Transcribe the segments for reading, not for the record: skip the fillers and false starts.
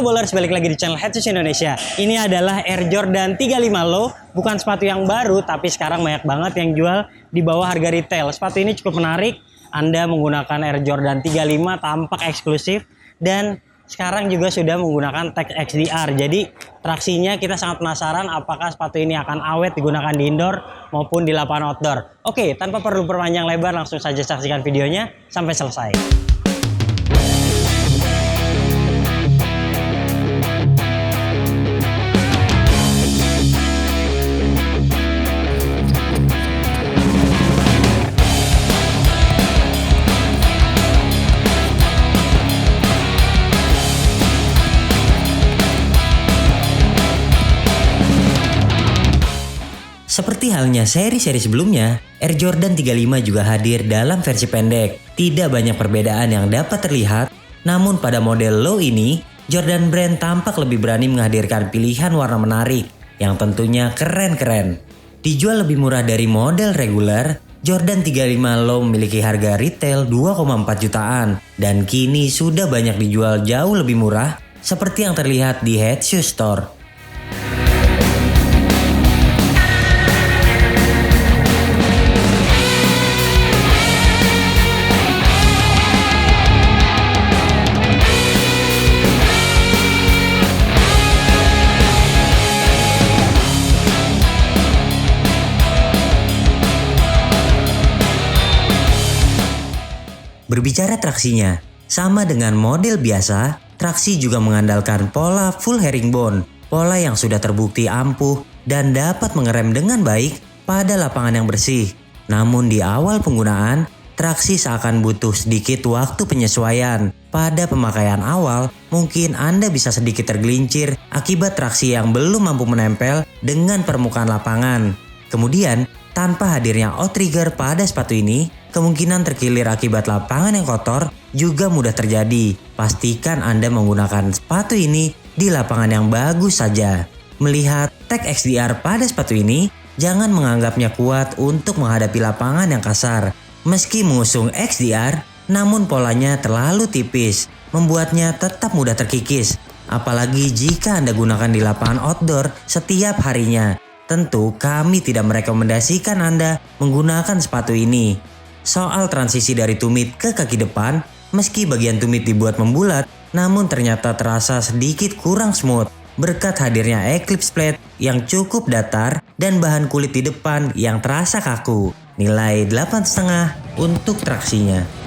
Halo bowlers, balik lagi di channel Head Shoes Indonesia. Ini adalah Air Jordan 35 Low. Bukan sepatu yang baru, tapi sekarang banyak banget yang jual di bawah harga retail. Sepatu ini cukup menarik. Anda menggunakan Air Jordan 35 tampak eksklusif. Dan sekarang juga sudah menggunakan tag XDR. Jadi traksinya kita sangat penasaran apakah sepatu ini akan awet digunakan di indoor maupun di lapangan outdoor. Oke, tanpa perlu perpanjang lebar, langsung saja saksikan videonya sampai selesai. Seperti halnya seri-seri sebelumnya, Air Jordan 35 juga hadir dalam versi pendek. Tidak banyak perbedaan yang dapat terlihat, namun pada model Low ini, Jordan Brand tampak lebih berani menghadirkan pilihan warna menarik yang tentunya keren-keren. Dijual lebih murah dari model reguler, Jordan 35 Low memiliki harga retail 2,4 jutaan dan kini sudah banyak dijual jauh lebih murah seperti yang terlihat di Head Shoes Store. Berbicara traksinya, sama dengan model biasa, traksi juga mengandalkan pola full herringbone, pola yang sudah terbukti ampuh dan dapat mengerem dengan baik pada lapangan yang bersih. Namun di awal penggunaan, traksi seakan butuh sedikit waktu penyesuaian. Pada pemakaian awal, mungkin Anda bisa sedikit tergelincir akibat traksi yang belum mampu menempel dengan permukaan lapangan. Kemudian, tanpa hadirnya outrigger pada sepatu ini, kemungkinan terkilir akibat lapangan yang kotor juga mudah terjadi. Pastikan Anda menggunakan sepatu ini di lapangan yang bagus saja. Melihat tag XDR pada sepatu ini, jangan menganggapnya kuat untuk menghadapi lapangan yang kasar. Meski mengusung XDR, namun polanya terlalu tipis, membuatnya tetap mudah terkikis. Apalagi jika Anda gunakan di lapangan outdoor setiap harinya. Tentu kami tidak merekomendasikan Anda menggunakan sepatu ini. Soal transisi dari tumit ke kaki depan, meski bagian tumit dibuat membulat, namun ternyata terasa sedikit kurang smooth berkat hadirnya Eclipse Plate yang cukup datar dan bahan kulit di depan yang terasa kaku. Nilai 8,5 untuk traksinya.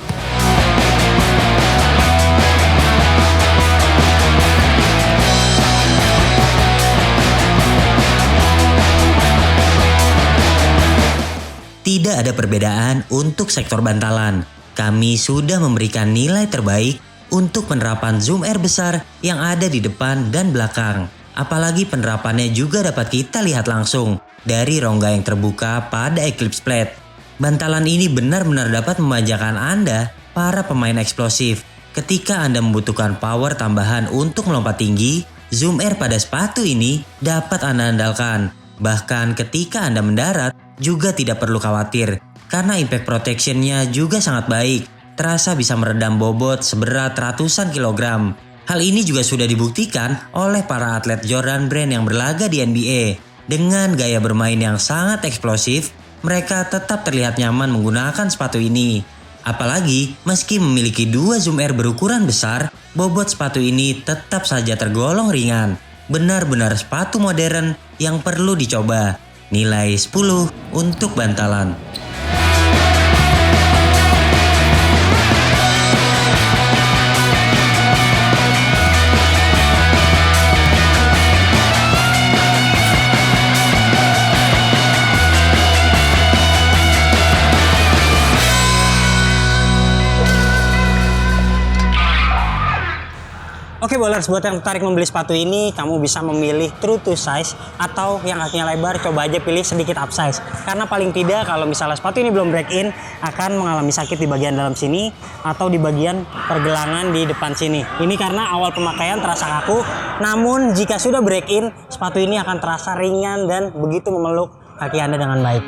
Tidak ada perbedaan untuk sektor bantalan. Kami sudah memberikan nilai terbaik untuk penerapan zoom air besar yang ada di depan dan belakang. Apalagi penerapannya juga dapat kita lihat langsung dari rongga yang terbuka pada Eclipse Plate. Bantalan ini benar-benar dapat memanjakan Anda, para pemain eksplosif. Ketika Anda membutuhkan power tambahan untuk melompat tinggi, zoom air pada sepatu ini dapat Anda andalkan. Bahkan ketika Anda mendarat, juga tidak perlu khawatir karena impact protectionnya juga sangat baik. Terasa bisa meredam bobot seberat ratusan kilogram. Hal ini juga sudah dibuktikan oleh para atlet Jordan Brand yang berlaga di NBA. Dengan gaya bermain yang sangat eksplosif, mereka tetap terlihat nyaman menggunakan sepatu ini. Apalagi meski memiliki dua zoom air berukuran besar, bobot sepatu ini tetap saja tergolong ringan. Benar-benar sepatu modern yang perlu dicoba. Nilai 10 untuk bantalan. Oke bowlers, buat yang tertarik membeli sepatu ini, kamu bisa memilih true to size atau yang kakinya lebar, coba aja pilih sedikit upsize. Karena paling tidak kalau misalnya sepatu ini belum break in, akan mengalami sakit di bagian dalam sini atau di bagian pergelangan di depan sini. Ini karena awal pemakaian terasa kaku, namun jika sudah break in, sepatu ini akan terasa ringan dan begitu memeluk kaki Anda dengan baik.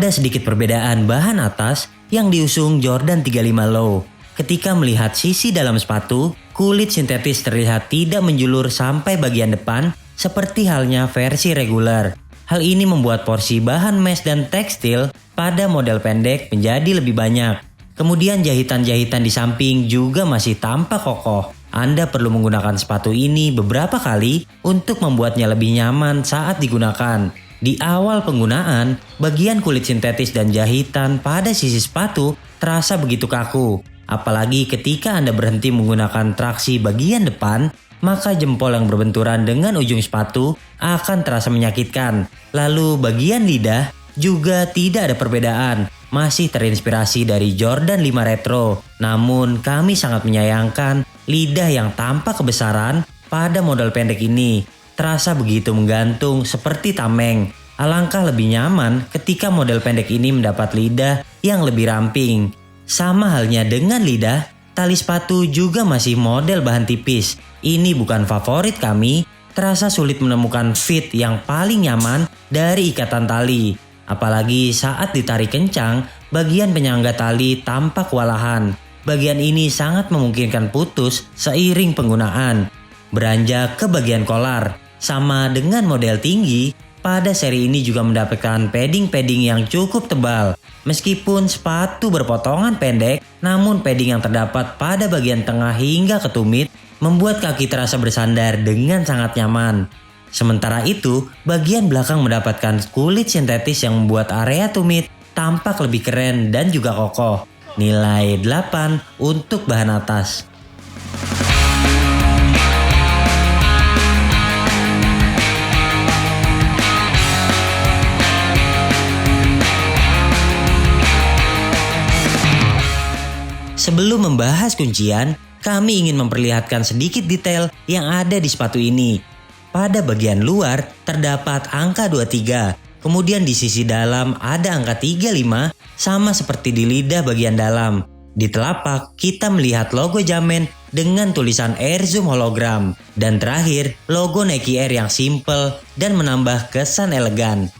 ada sedikit perbedaan bahan atas yang diusung Jordan 35 Low. Ketika melihat sisi dalam sepatu, kulit sintetis terlihat tidak menjulur sampai bagian depan seperti halnya versi reguler. Hal ini membuat porsi bahan mesh dan tekstil pada model pendek menjadi lebih banyak. Kemudian jahitan-jahitan di samping juga masih tampak kokoh. Anda perlu menggunakan sepatu ini beberapa kali untuk membuatnya lebih nyaman saat digunakan. Di awal penggunaan, bagian kulit sintetis dan jahitan pada sisi sepatu terasa begitu kaku. Apalagi ketika Anda berhenti menggunakan traksi bagian depan, maka jempol yang berbenturan dengan ujung sepatu akan terasa menyakitkan. Lalu bagian lidah juga tidak ada perbedaan, masih terinspirasi dari Jordan 5 Retro. Namun kami sangat menyayangkan lidah yang tampak kebesaran pada model pendek ini. Terasa begitu menggantung seperti tameng. Alangkah lebih nyaman ketika model pendek ini mendapat lidah yang lebih ramping. Sama halnya dengan lidah, tali sepatu juga masih model bahan tipis. Ini bukan favorit kami, terasa sulit menemukan fit yang paling nyaman dari ikatan tali. Apalagi saat ditarik kencang, bagian penyangga tali tampak kewalahan. Bagian ini sangat memungkinkan putus seiring penggunaan. Beranjak ke bagian kolar, sama dengan model tinggi, pada seri ini juga mendapatkan padding-padding yang cukup tebal. Meskipun sepatu berpotongan pendek, namun padding yang terdapat pada bagian tengah hingga ke tumit membuat kaki terasa bersandar dengan sangat nyaman. Sementara itu, bagian belakang mendapatkan kulit sintetis yang membuat area tumit tampak lebih keren dan juga kokoh. Nilai 8 untuk bahan atas. Sebelum membahas kuncian, kami ingin memperlihatkan sedikit detail yang ada di sepatu ini. Pada bagian luar terdapat angka 23, kemudian di sisi dalam ada angka 35 sama seperti di lidah bagian dalam. Di telapak kita melihat logo Jamen dengan tulisan Air Zoom hologram. Dan terakhir logo Nike Air yang simple dan menambah kesan elegan.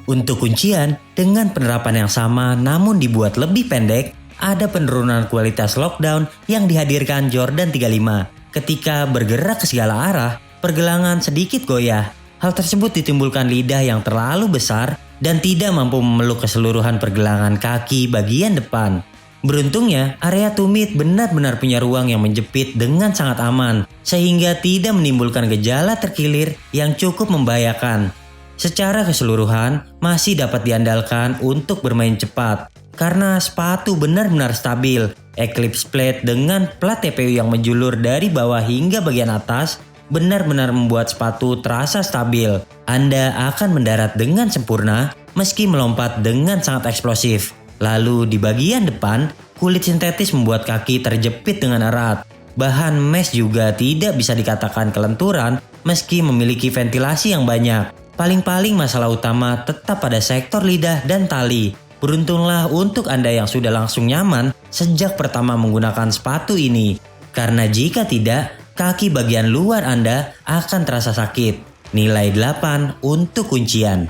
Untuk kuncian, dengan penerapan yang sama namun dibuat lebih pendek, ada penurunan kualitas lockdown yang dihadirkan Jordan 35. Ketika bergerak ke segala arah, pergelangan sedikit goyah. Hal tersebut ditimbulkan lidah yang terlalu besar dan tidak mampu memeluk keseluruhan pergelangan kaki bagian depan. Beruntungnya, area tumit benar-benar punya ruang yang menjepit dengan sangat aman, sehingga tidak menimbulkan gejala terkilir yang cukup membahayakan. Secara keseluruhan, masih dapat diandalkan untuk bermain cepat karena sepatu benar-benar stabil. Eclipse plate dengan plat TPU yang menjulur dari bawah hingga bagian atas benar-benar membuat sepatu terasa stabil. Anda akan mendarat dengan sempurna meski melompat dengan sangat eksplosif. Lalu di bagian depan, kulit sintetis membuat kaki terjepit dengan erat. Bahan mesh juga tidak bisa dikatakan kelenturan meski memiliki ventilasi yang banyak. Paling-paling masalah utama tetap pada sektor lidah dan tali. Beruntunglah untuk Anda yang sudah langsung nyaman sejak pertama menggunakan sepatu ini. Karena jika tidak, kaki bagian luar Anda akan terasa sakit. Nilai 8 untuk kuncian.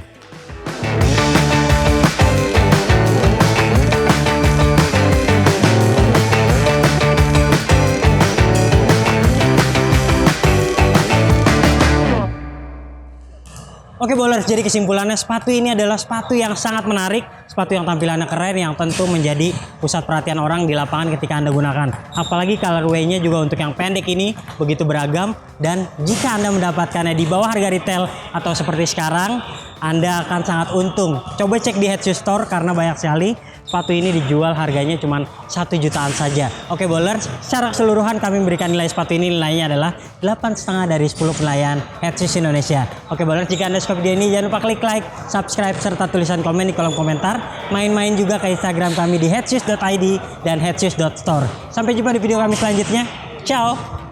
Oke bowlers, jadi kesimpulannya sepatu ini adalah sepatu yang sangat menarik, sepatu yang tampilannya keren yang tentu menjadi pusat perhatian orang di lapangan ketika Anda gunakan. Apalagi colorway-nya juga untuk yang pendek ini begitu beragam, dan jika Anda mendapatkannya di bawah harga retail atau seperti sekarang, Anda akan sangat untung. Coba cek di Head Shoes Store karena banyak sekali sepatu ini dijual harganya cuma 1 jutaan saja. Oke bowlers, secara keseluruhan kami memberikan nilai sepatu ini, nilainya adalah 8,5 dari 10 penilaian Head Shoes Indonesia. Oke bowlers, jika Anda suka video ini jangan lupa klik like, subscribe, serta tulisan komen di kolom komentar. Main-main juga ke Instagram kami di headshoes.id dan headshoes.store. Sampai jumpa di video kami selanjutnya. Ciao!